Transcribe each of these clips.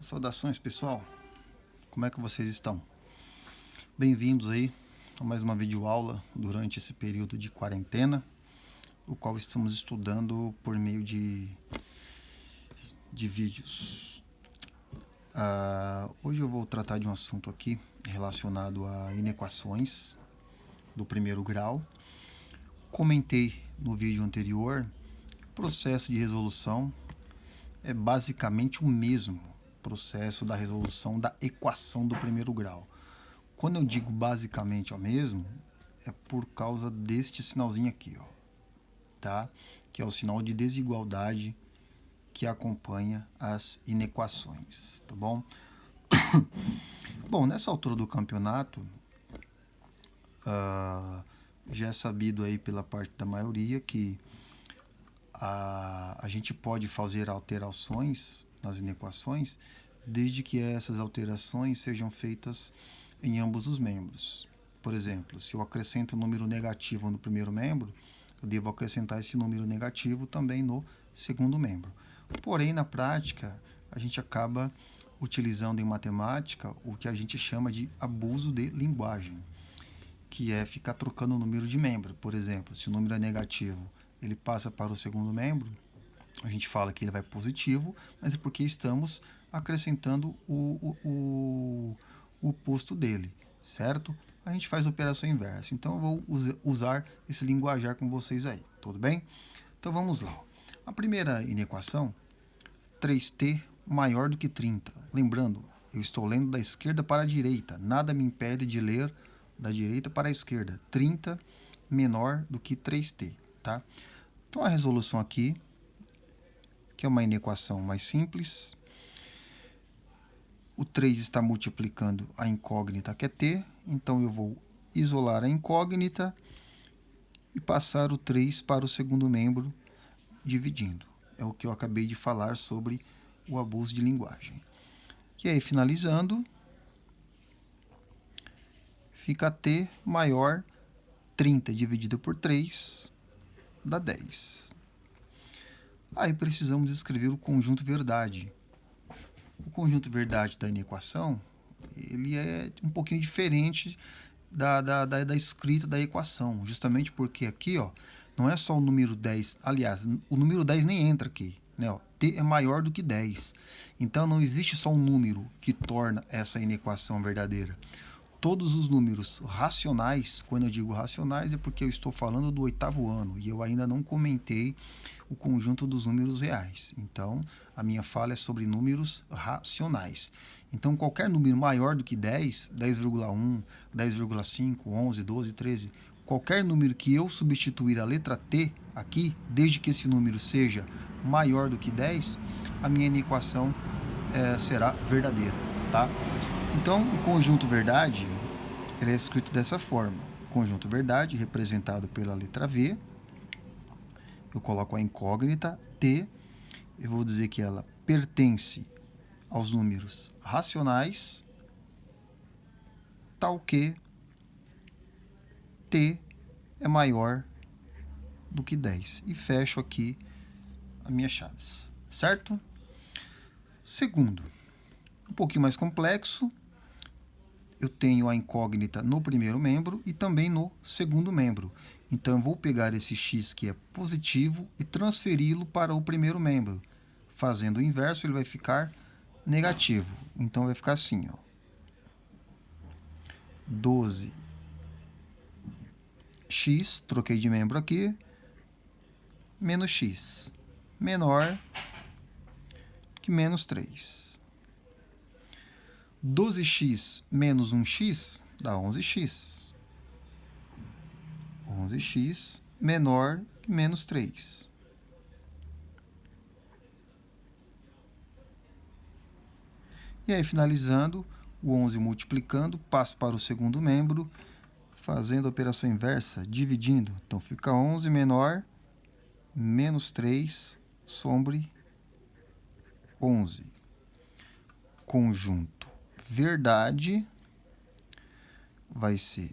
Saudações, pessoal, como é que vocês estão? Bem-vindos aí a mais uma videoaula durante esse período de quarentena, o qual estamos estudando por meio de vídeos. Hoje eu vou tratar de um assunto aqui relacionado a inequações do primeiro grau. Comentei no vídeo anterior, o processo de resolução é basicamente o mesmo processo da resolução da equação do primeiro grau. Quando eu digo basicamente o mesmo, é por causa deste sinalzinho aqui, ó, tá? Que é o sinal de desigualdade que acompanha as inequações, tá bom? Bom, nessa altura do campeonato, já é sabido aí pela parte da maioria que a gente pode fazer alterações nas inequações desde que essas alterações sejam feitas em ambos os membros. Por exemplo, se eu acrescento um número negativo no primeiro membro, eu devo acrescentar esse número negativo também no segundo membro. Porém, na prática, a gente acaba utilizando em matemática o que a gente chama de abuso de linguagem, que é ficar trocando o número de membro. Por exemplo, se o número é negativo, ele passa para o segundo membro, a gente fala que ele vai positivo, mas é porque estamos acrescentando o oposto dele, certo? A gente faz a operação inversa. Então eu vou usar esse linguajar com vocês aí, tudo bem? Então vamos lá. A primeira inequação, 3t maior do que 30. Lembrando, eu estou lendo da esquerda para a direita, nada me impede de ler da direita para a esquerda. 30 menor do que 3t, tá? Então a resolução aqui, que é uma inequação mais simples, o 3 está multiplicando a incógnita que é t, então eu vou isolar a incógnita e passar o 3 para o segundo membro dividindo. É o que eu acabei de falar sobre o abuso de linguagem. E aí, finalizando, fica t maior 30 dividido por 3 dá 10. Aí precisamos escrever o conjunto verdade. O conjunto verdade da inequação, ele é um pouquinho diferente da escrita da equação, justamente porque aqui, ó, não é só o número 10, aliás, o número 10 nem entra aqui, né? Ó, t é maior do que 10. Então não existe só um número que torna essa inequação verdadeira. Todos os números racionais, quando eu digo racionais, é porque eu estou falando do oitavo ano e eu ainda não comentei o conjunto dos números reais. Então, a minha fala é sobre números racionais. Então, qualquer número maior do que 10, 10,1, 10,5, 11, 12, 13, qualquer número que eu substituir a letra t aqui, desde que esse número seja maior do que 10, a minha inequação será verdadeira, tá? Então, o conjunto verdade ele é escrito dessa forma. O conjunto verdade, representado pela letra V, eu coloco a incógnita t, eu vou dizer que ela pertence aos números racionais, tal que t é maior do que 10. E fecho aqui as minhas chaves, certo? Segundo, um pouquinho mais complexo, eu tenho a incógnita no primeiro membro e também no segundo membro. Então, eu vou pegar esse x que é positivo e transferi-lo para o primeiro membro. Fazendo o inverso, ele vai ficar negativo. Então, vai ficar assim, ó. 12x, troquei de membro aqui, menos x, menor que menos 3. 12x menos 1x dá 11x. 11x menor que menos 3. E aí, finalizando, o 11 multiplicando, passo para o segundo membro, fazendo a operação inversa, dividindo. Então, fica 11 menor, menos 3, sobre 11. Conjunto verdade vai ser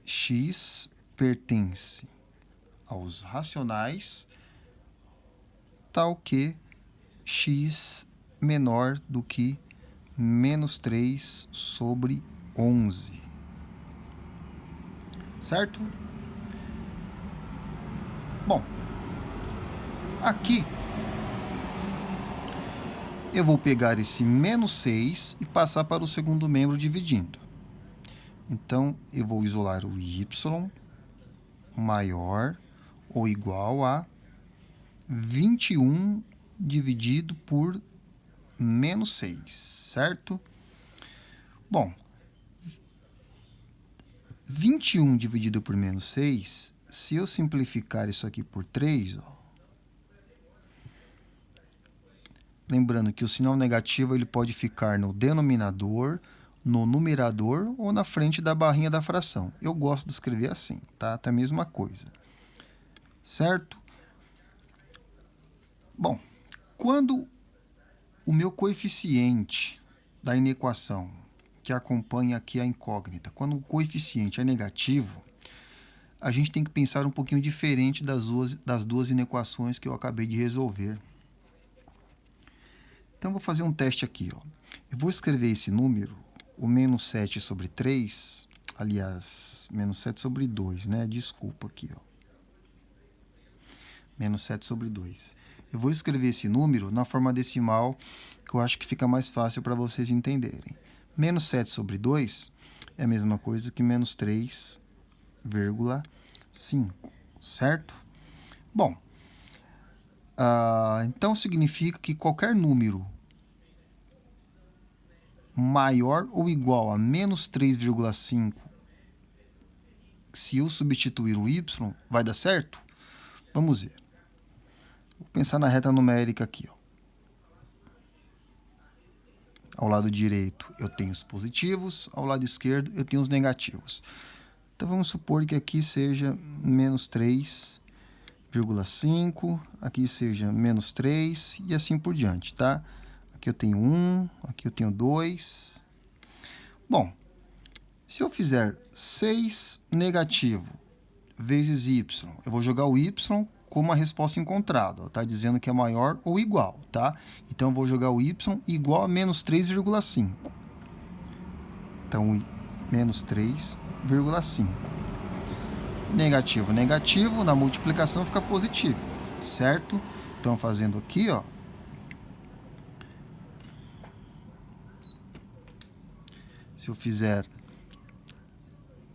x pertence aos racionais, tal que x menor do que menos 3 sobre 11. Certo? Bom, aqui eu vou pegar esse menos 6 e passar para o segundo membro dividindo. Então, eu vou isolar o y maior ou igual a 21 dividido por menos 6, certo? Bom, 21 dividido por menos 6, se eu simplificar isso aqui por 3, lembrando que o sinal negativo ele pode ficar no denominador, no numerador ou na frente da barrinha da fração. Eu gosto de escrever assim, tá? Tá a mesma coisa. Certo? Bom, quando o meu coeficiente da inequação, que acompanha aqui a incógnita, quando o coeficiente é negativo, a gente tem que pensar um pouquinho diferente das duas inequações que eu acabei de resolver. Então, vou fazer um teste aqui. Eu vou escrever esse número, o menos 7 sobre 3, aliás, menos 7 sobre 2, né? Desculpa aqui. Menos 7 sobre 2. Eu vou escrever esse número na forma decimal, que eu acho que fica mais fácil para vocês entenderem. Menos 7 sobre 2 é a mesma coisa que menos 3,5, certo? Bom, então significa que qualquer número maior ou igual a menos 3,5, se eu substituir o y, vai dar certo? Vamos ver. Vou pensar na reta numérica aqui. Ao lado direito eu tenho os positivos, ao lado esquerdo eu tenho os negativos. Então vamos supor que aqui seja menos 3,5, aqui seja menos 3 e assim por diante, tá? Aqui eu tenho 1, aqui eu tenho 2. Bom, se eu fizer 6 negativo vezes y, eu vou jogar o y como a resposta encontrada. Está dizendo que é maior ou igual, tá? Então, eu vou jogar o y igual a menos 3,5. Então, menos 3,5. Negativo, negativo, na multiplicação fica positivo, certo? Então, fazendo aqui, se eu fizer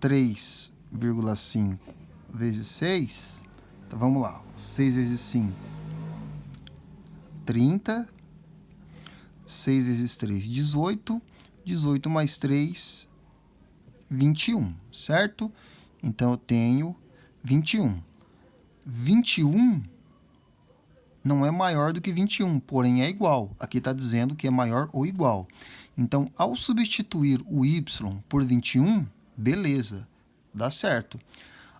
3,5 vezes 6, então vamos lá, 6 vezes 5, 30, 6 vezes 3, 18, 18 mais 3, 21, certo? Então, eu tenho 21. 21 não é maior do que 21, porém é igual. Aqui está dizendo que é maior ou igual. Então, ao substituir o y por 21, beleza, dá certo.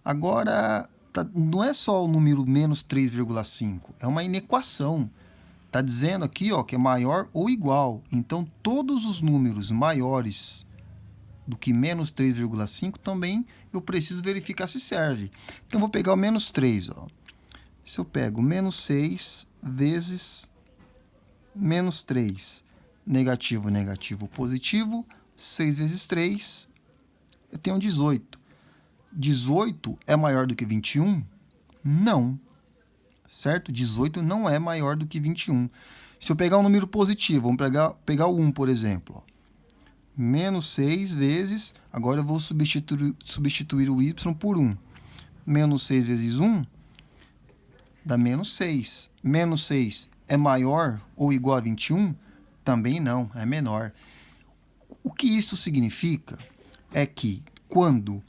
Agora, não é só o número menos 3,5, é uma inequação. Está dizendo aqui que é maior ou igual. Então, todos os números maiores do que menos 3,5 também eu preciso verificar se serve. Então, vou pegar o menos 3. Se eu pego menos 6 vezes menos 3, negativo, negativo, positivo, 6 vezes 3, eu tenho 18. 18 é maior do que 21? Não. Certo? 18 não é maior do que 21. Se eu pegar um número positivo, vamos pegar o 1, por exemplo. Menos 6 vezes, agora eu vou substituir o y por 1. Menos 6 vezes 1 dá menos 6. Menos 6 é maior ou igual a 21? Também não, é menor. O que isto significa é que quando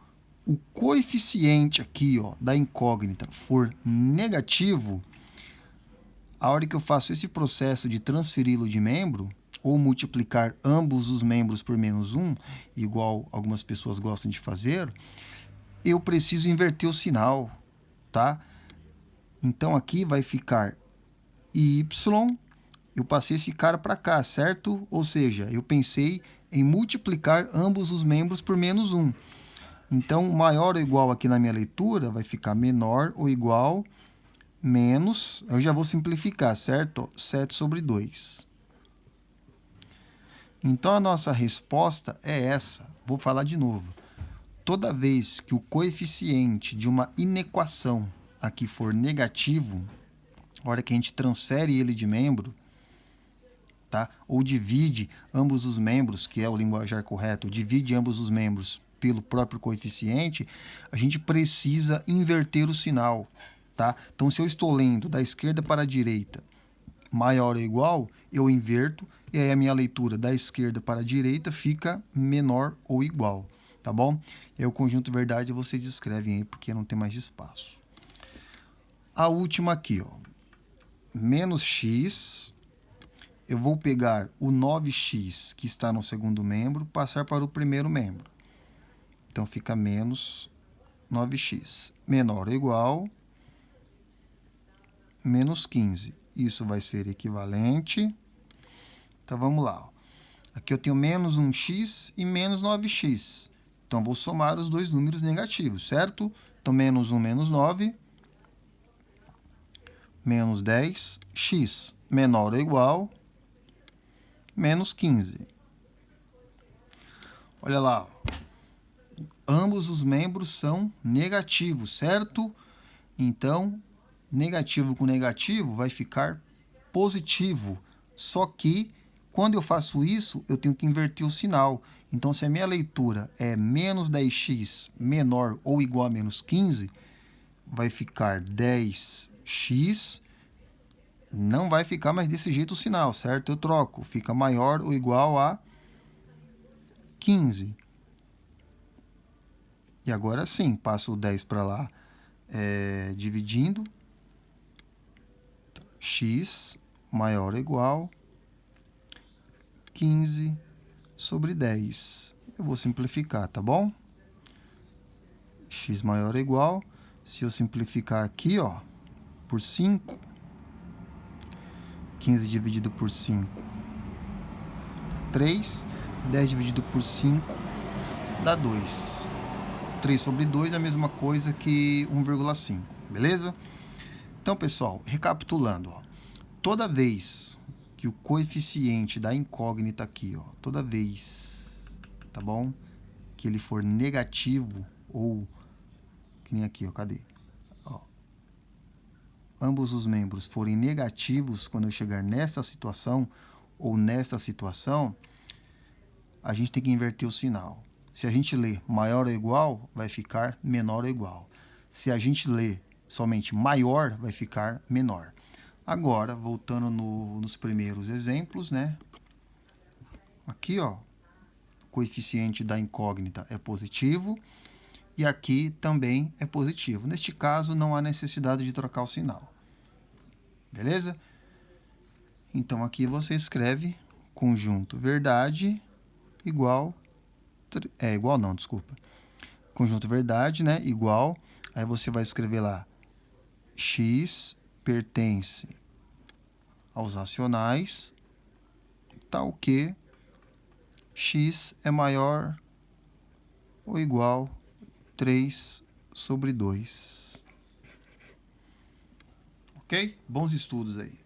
o coeficiente aqui da incógnita for negativo, a hora que eu faço esse processo de transferi-lo de membro, ou multiplicar ambos os membros por menos 1, igual algumas pessoas gostam de fazer, eu preciso inverter o sinal, tá? Então, aqui vai ficar y, eu passei esse cara para cá, certo? Ou seja, eu pensei em multiplicar ambos os membros por menos 1. Então, maior ou igual aqui na minha leitura vai ficar menor ou igual menos, eu já vou simplificar, certo? 7 sobre 2. Então, a nossa resposta é essa. Vou falar de novo. Toda vez que o coeficiente de uma inequação aqui for negativo, a hora que a gente transfere ele de membro, tá? Ou divide ambos os membros, que é o linguajar correto, divide ambos os membros pelo próprio coeficiente, a gente precisa inverter o sinal, tá? Então, se eu estou lendo da esquerda para a direita maior ou igual, eu inverto, e aí a minha leitura da esquerda para a direita fica menor ou igual, tá bom? E aí o conjunto verdade vocês escrevem aí, porque não tem mais espaço. A última aqui, ó, menos x, eu vou pegar o 9x que está no segundo membro, passar para o primeiro membro. Então, fica menos 9x, menor ou igual, menos 15. Isso vai ser equivalente. Então, vamos lá. Aqui eu tenho menos 1x e menos 9x. Então, vou somar os dois números negativos, certo? Então, menos 1, menos 9, menos 10, x menor ou igual, menos 15. Olha lá, ambos os membros são negativos, certo? Então, negativo com negativo vai ficar positivo. Só que, quando eu faço isso, eu tenho que inverter o sinal. Então, se a minha leitura é menos 10x menor ou igual a menos 15, vai ficar 10x, não vai ficar mais desse jeito o sinal, certo? Eu troco, fica maior ou igual a 15. E agora sim, passo o 10 para lá, dividindo, x maior ou igual 15 sobre 10. Eu vou simplificar, tá bom? X maior ou igual, se eu simplificar aqui, ó, por 5, 15 dividido por 5 dá 3, 10 dividido por 5 dá 2. 3 sobre 2 é a mesma coisa que 1,5, beleza? Então, pessoal, recapitulando, ó, toda vez que o coeficiente da incógnita aqui, ó, toda vez, tá bom? Que ele for negativo ou que nem aqui, ó, cadê? Ó, ambos os membros forem negativos quando eu chegar nesta situação ou nesta situação, a gente tem que inverter o sinal. Se a gente ler maior ou igual, vai ficar menor ou igual. Se a gente ler somente maior, vai ficar menor. Agora, voltando nos primeiros exemplos, né? Aqui, ó, o coeficiente da incógnita é positivo e aqui também é positivo. Neste caso, não há necessidade de trocar o sinal. Beleza? Então, aqui você escreve conjunto verdade igual... igual não, desculpa. Conjunto verdade, né? Igual. Aí você vai escrever lá x pertence aos racionais, tal que x é maior ou igual a 3 sobre 2. Ok? Bons estudos aí.